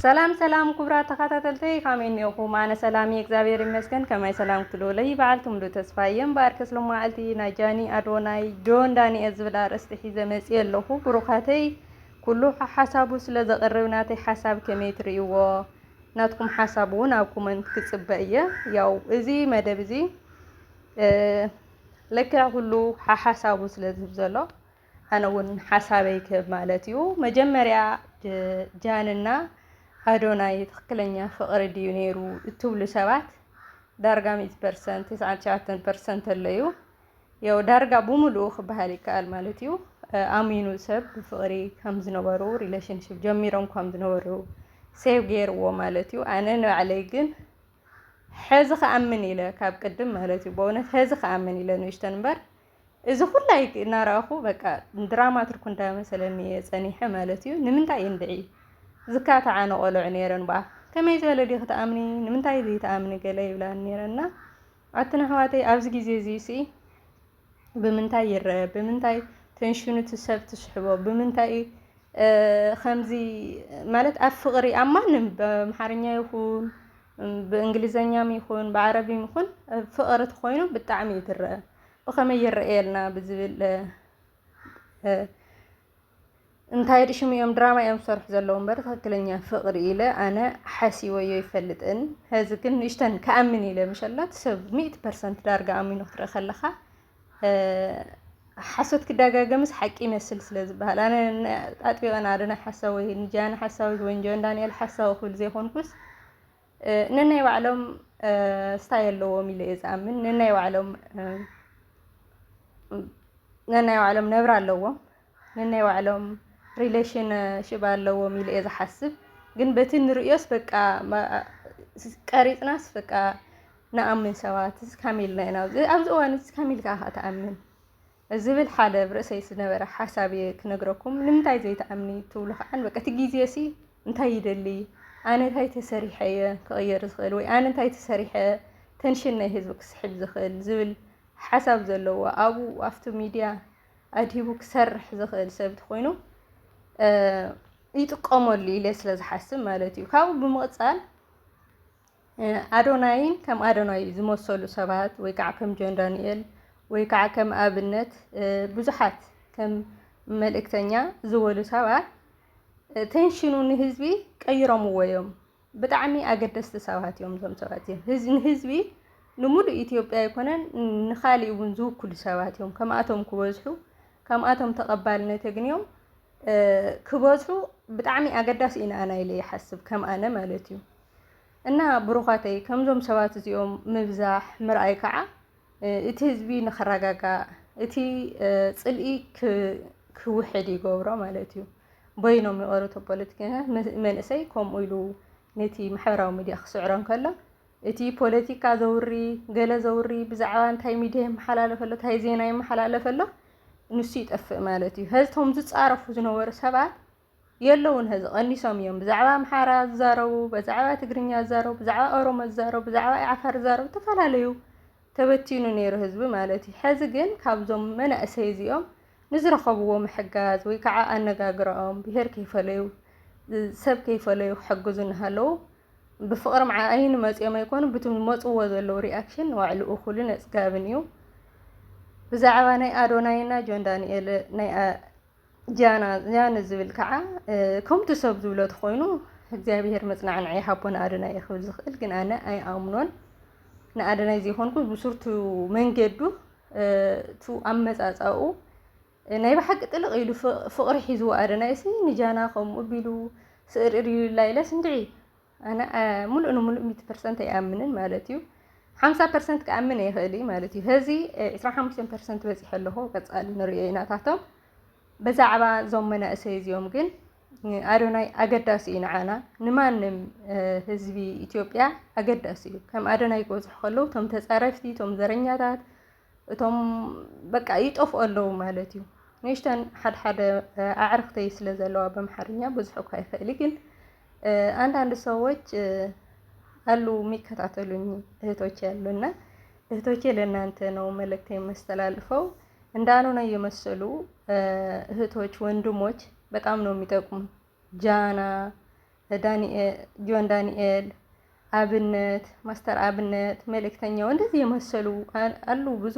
ሰላም ሰላም ክቡራት ተኸታተልተይ ከመይ እኒአኹም? ኣነ ሰላም እግዚአብሔር ይመስገን። ከመይ ሰላም ክትብሉ ይበዓልኩም ዶ ተስፋየም ባርከስ ሎማዓልቲ ናይ ጃኒ ኣዶናይ ጆን ዳንኤል ዝብል ኣርእስቲ ሒዘ መፅእ ኣለኹ። ብሩኻተይ ኩሉ ሓሳቡ ስለ ዘቕርብ ናተይ ሓሳብ ከመይ ትርእይዎ? ናትኩም ሓሳብ እውን ኣብ ኮመንት ክፅበእ እየ። ያው እዚ መደብ እዚ ልክዕ ኩሉ ሓሳቡ ስለ ዝህብ ዘሎ ኣነ እውን ሓሳበይ ክህብ ማለት እዩ። መጀመርያ ጃንና ኣዶናይ ትክክለኛ ፍቅሪ ድዩ ነይሩ እትብሉ ሰባት ዳርጋ 100% 99% ኣለዩ። ያው ዳርጋ ብሙሉእ ክበሃል ይከኣል ማለት እዩ። ኣሚኑ ሰብ ብፍቅሪ ከም ዝነበሩ ሪሌሽንሽፕ ጀሚሮም ከም ዝነበሩ ሴቭ ገይርዎ ማለት እዩ። ኣነ ንባዕለይ ግን ሕዚ ከኣምን ኢለ ካብ ቅድም ማለት እዩ። በእውነት ሕዚ ከኣምን ኢለ ንእሽተን እምበር እዚ ኩላይ እናረኣኹ በቃ ድራማ ትርኩ እንዳመሰለኒ ፀኒሐ ማለት እዩ። ንምንታይ እንድዒ ዝካተዓነ ቆልዑ ነይረን ባ ከመይ ዝበለ ዲ ክትኣምኒ ንምንታይ ዘይተኣምኒ ገለ ይብላን ነይረና ኣትና ኣሕዋተይ ኣብዚ ግዜ እዚ ሲ ብምንታይ ይርአ ብምንታይ ቴንሽኑ ሰብ ትስሕቦ ብምንታይ ከምዚ ማለት ኣብ ፍቅሪ ኣብ ማንም በኣምሓርኛ ይኹን ብእንግሊዘኛም ይኹን ብዓረብም ይኹን ፍቅሪ ተኮይኑ ብጣዕሚ እዩ ትርአ ብኸመይ ይርአየልና ብዝብል እንታይ ድሽም እዮም ድራማ እዮም ዝሰርሑ ዘለዉ እምበር ትክክለኛ ፍቅሪ ኢለ ኣነ ሓሲበዮ ይፈልጥን። ሕዚ ግን ንእሽተን ከኣምን ኢለ ምሸላት ሰብ 100% ዳርጋ ኣሚኑ ክትርኢ ከለኻ ሓሶት ክደጋገምስ ሓቂ ይመስል ስለ ዝበሃል ኣነ ኣጥቢቐን ኣዶናይ ሓሳብ ወይ ንጃኒ ሓሳብ ወይ ጆን ዳንኤል ሓሳብ ክብል ዘይኮንኩስ ነናይ ባዕሎም ስታይ ኣለዎም ኢለ እየ ዝኣምን። ነናይ ባዕሎም ነብራ ኣለዎም ነናይ ባዕሎም ሪሌሽንሽፕ ኣለዎም ኢለ እየ ዝሓስብ። ግን በቲ ንሪኦስ በቃ ቀሪፅናስ በቃ ንኣምን ሰባት እስካሚልና ኢና ኣብዚ እዋን እስካሚልካ ተኣምን ዝብል ሓደ ብርእሰይ ዝነበረ ሓሳብ ክነግረኩም። ንምንታይ ዘይተኣምኒ ትብሉ ከዓን በቃ እቲ ግዜ ሲ እንታይ ይደሊ ኣነ እንታይ ተሰሪሐ እየ ክቕየር ዝኽእል ወይ ኣነ እንታይ ተሰሪሐ ቴንሽን ናይ ህዝቢ ክስሕብ ዝኽእል ዝብል ሓሳብ ዘለዎ ኣብኡ ኣብቲ ሚድያ ኣድሂቡ ክሰርሕ ዝኽእል ሰብ እንተኮይኑ ይጥቀመሉ ኢለ ስለ ዝሓስብ ማለት እዩ። ካብኡ ብምቕፃል ኣዶናይን ከም ኣዶናይ ዝመሰሉ ሰባት ወይ ከዓ ከም ጆን ዳንኤል ወይ ከዓ ከም ኣብነት ብዙሓት ከም መልእክተኛ ዝበሉ ሰባት ቴንሽኑ ንህዝቢ ቀይሮምዎ እዮም። ብጣዕሚ ኣገደስቲ ሰባት እዮም እዞም ሰባት እዮም። ንህዝቢ ንሙሉእ ኢትዮጵያ ኣይኮነን ንኻሊእ እውን ዝውክሉ ሰባት እዮም። ከምኣቶም ክበዝሑ ከምኣቶም ተቐባልነት የግንዮም ክበዝሑ ብጣዕሚ ኣገዳሲ ኢና ኣነ ኢለ ይሓስብ ከም ኣነ ማለት እዩ። እና ብሩኻተይ ከምዞም ሰባት እዚኦም ምብዛሕ ምርኣይ ከዓ እቲ ህዝቢ ንኽረጋጋእ እቲ ፅልኢ ክውሕድ ይገብሮ ማለት እዩ። በይኖም ይቐርቶ ፖለቲከኛታት መንእሰይ ከምኡ ኢሉ ነቲ ማሕበራዊ ሚድያ ክስዕሮ ከሎ እቲ ፖለቲካ ዘውሪ ገለ ዘውሪ ብዛዕባ እንታይ ሚድያ ይመሓላለፍ ኣሎ እንታይ ዜና ይመሓላለፍ ኣሎ ንሱ ይጠፍእ ማለት እዩ። ሕዝቶም ዝፃረፉ ዝነበሩ ሰባት የለውን ሕዚ ቀኒሶም እዮም። ብዛዕባ ኣምሓራ ዝዛረቡ ብዛዕባ ትግርኛ ዝዛረቡ ብዛዕባ ኦሮሞ ዝዛረቡ ብዛዕባ ዓፋር ዝዛረቡ ተፈላለዩ ተበቲኑ ነይሩ ህዝቢ ማለት እዩ። ሕዚ ግን ካብዞም መናእሰይ እዚኦም ንዝረኸብዎ ምሕጋዝ ወይ ከዓ ኣነጋግሮኦም ብሄር ከይፈለዩ ሰብ ከይፈለዩ ክሕግዙ እናሃለዉ ብፍቅሪ ዓይኒ መፂኦም ኣይኮኑ በቲ መፅዎ ዘለዉ ሪኣክሽን ዋዕሉ እኹልን ኣፅጋብን እዩ። ብዛዕባ ናይ ኣዶናይና ጆን ዳንኤል ናይ ጃን ዝብል ከዓ ከምቲ ሰብ ዝብሎ ተኮይኑ እግዚኣብሔር መፅናዕንዒ ይሃቦ ንኣዶናይ ክብል ዝኽእል ግን ኣነ ኣይኣምኖን። ንኣዶናይ ዘይኮንኩ ብሱርቱ መንገዱ እቲ ኣመፃፅኡ ናይ ብሓቂ ጥልቕ ኢሉ ፍቅሪ ሒዝዎ ኣዶናይ ሲ ንጃና ከምኡ ቢሉ ስእሪ ኢሉላ ኢለስ እንድዒ ኣነ ሙሉእ ንሙሉእ 100% ኣይኣምንን ማለት እዩ። 50% ክኣምን ይኽእል ማለት እዩ። ሕዚ 25% በፂሐ ኣለኹ ቀፃሊ ንሪኦ ኢናታቶም ብዛዕባ እዞም መናእሰይ እዚኦም ግን ኣዶናይ ኣገዳሲ እዩ ንዓና ንማንም ህዝቢ ኢትዮጵያ ኣገዳሲ እዩ። ከም ኣዶናይ ክበፅሑ ከለዉ እቶም ተፃረፍቲ እቶም ዘረኛታት እቶም በቃ ይጠፍኡ ኣለዉ ማለት እዩ። ንእሽተን ሓደ ኣዕርክተይ ስለ ዘለዋ በኣምሓርኛ ብዙሕ እኳ ይኽእል ግን አንዳንድ ሰዎች አሉ የሚከታተሉኝ እህቶቼ ያሉና እህቶቼ ለእናንተ ነው መልእክት የማስተላልፈው። እንዳልሆነ የመሰሉ እህቶች ወንድሞች በጣም ነው የሚጠቅሙ። ጃና ጆን ዳንኤል፣ አብነት፣ ማስተር አብነት፣ መልእክተኛው እንደዚህ የመሰሉ አሉ። ብዙ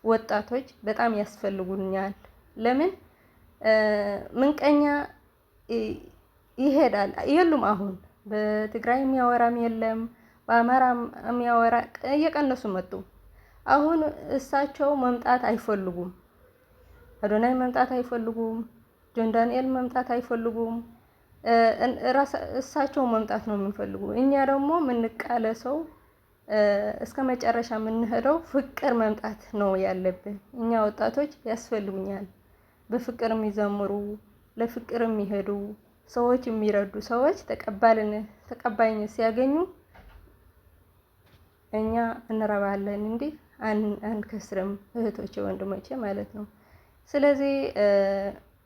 ወጣቶች በጣም ያስፈልጉኛል። ለምን ምንቀኛ ይሄዳል የሉም። አሁን በትግራይ የሚያወራም የለም፣ በአማራ የሚያወራ እየቀነሱ መጡ። አሁን እሳቸው መምጣት አይፈልጉም። አዶናይ መምጣት አይፈልጉም። ጆን ዳንኤል መምጣት አይፈልጉም። እሳቸው መምጣት ነው የሚፈልጉ። እኛ ደግሞ የምንቃለ ሰው እስከ መጨረሻ የምንሄደው ፍቅር መምጣት ነው ያለብን። እኛ ወጣቶች ያስፈልጉኛል። በፍቅር የሚዘምሩ ለፍቅር የሚሄዱ ሰዎች የሚረዱ ሰዎች ተቀባይነት ሲያገኙ እኛ እንረባለን እንዴ አንከስርም። እህቶቼ ወንድሞቼ ማለት ነው። ስለዚህ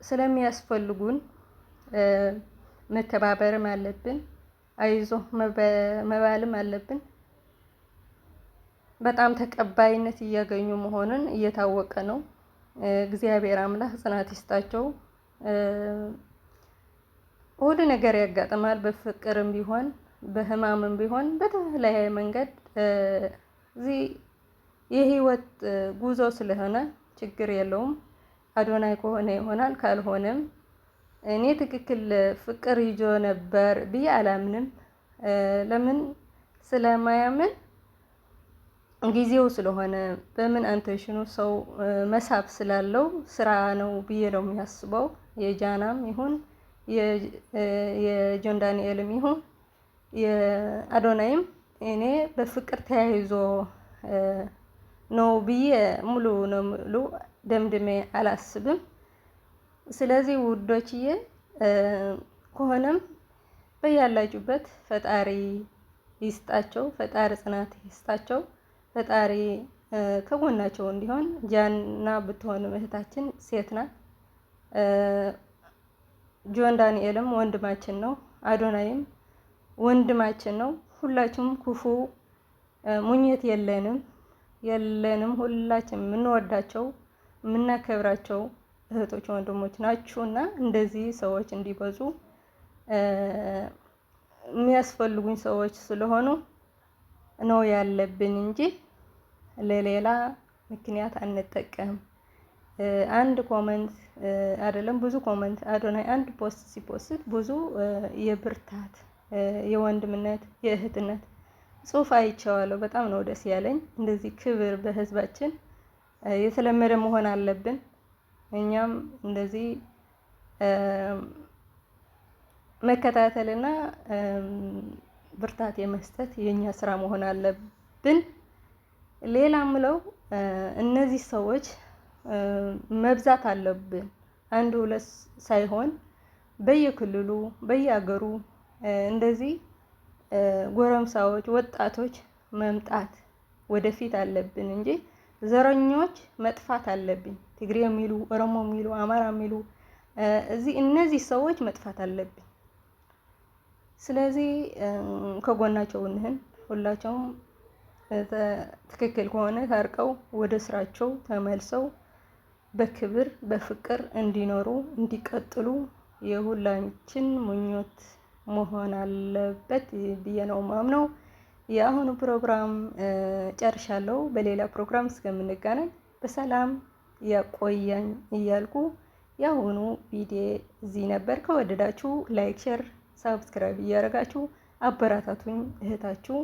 ስለሚያስፈልጉን መተባበርም አለብን። አይዞ መባልም አለብን። በጣም ተቀባይነት እያገኙ መሆኑን እየታወቀ ነው። እግዚአብሔር አምላክ ጽናት ይስጣቸው። ሁሉ ነገር ያጋጥማል። በፍቅርም ቢሆን በህማምም ቢሆን በተለያየ መንገድ እዚህ የህይወት ጉዞ ስለሆነ ችግር የለውም። አዶናይ ከሆነ ይሆናል፣ ካልሆነም እኔ ትክክል ፍቅር ይዞ ነበር ብዬ አላምንም። ለምን ስለማያምን ጊዜው ስለሆነ በምን አንተሽኑ ሰው መሳብ ስላለው ስራ ነው ብዬ ነው የሚያስበው። የጃናም ይሁን የጆን ዳንኤልም ይሁን የአዶናይም እኔ በፍቅር ተያይዞ ነው ብዬ ሙሉ ደምድሜ አላስብም። ስለዚህ ውዶችዬ ከሆነም በያላችሁበት ፈጣሪ ይስጣቸው፣ ፈጣሪ ጽናት ይስጣቸው፣ ፈጣሪ ከጎናቸው እንዲሆን። ጃና ብትሆን እህታችን ሴት ናት። ጆን ዳንኤልም ወንድማችን ነው፣ አዶናይም ወንድማችን ነው። ሁላችሁም ክፉ ሙኘት የለንም። ሁላችንም የምንወዳቸው የምናከብራቸው እህቶች ወንድሞች ናችሁና እንደዚህ ሰዎች እንዲበዙ የሚያስፈልጉኝ ሰዎች ስለሆኑ ነው ያለብን እንጂ ለሌላ ምክንያት አንጠቀም። አንድ ኮመንት አይደለም ብዙ ኮመንት አዶናይ አንድ ፖስት ሲፖስት ብዙ የብርታት የወንድምነት የእህትነት ጽሑፍ አይቼዋለሁ። በጣም ነው ደስ ያለኝ። እንደዚህ ክብር በህዝባችን የተለመደ መሆን አለብን። እኛም እንደዚህ መከታተልና ብርታት የመስጠት የኛ ስራ መሆን አለብን። ሌላ ምለው እነዚህ ሰዎች መብዛት አለብን። አንድ ሁለት ሳይሆን በየክልሉ በየአገሩ እንደዚህ ጎረምሳዎች ወጣቶች መምጣት ወደፊት አለብን እንጂ ዘረኞች መጥፋት አለብን። ትግሬ የሚሉ ኦሮሞ የሚሉ አማራ የሚሉ እነዚህ ሰዎች መጥፋት አለብን። ስለዚህ ከጎናቸው እንህን ሁላቸውም ትክክል ከሆነ ታርቀው ወደ ስራቸው ተመልሰው በክብር በፍቅር እንዲኖሩ እንዲቀጥሉ የሁላችን ምኞት መሆን አለበት ብዬ ነው ማምነው። የአሁኑ ፕሮግራም ጨርሻለሁ። በሌላ ፕሮግራም እስከምንገናኝ በሰላም ያቆያኝ እያልኩ የአሁኑ ቪዲዮ እዚህ ነበር። ከወደዳችሁ ላይክ፣ ሼር፣ ሳብስክራይብ እያደረጋችሁ አበራታቱኝ። እህታችሁ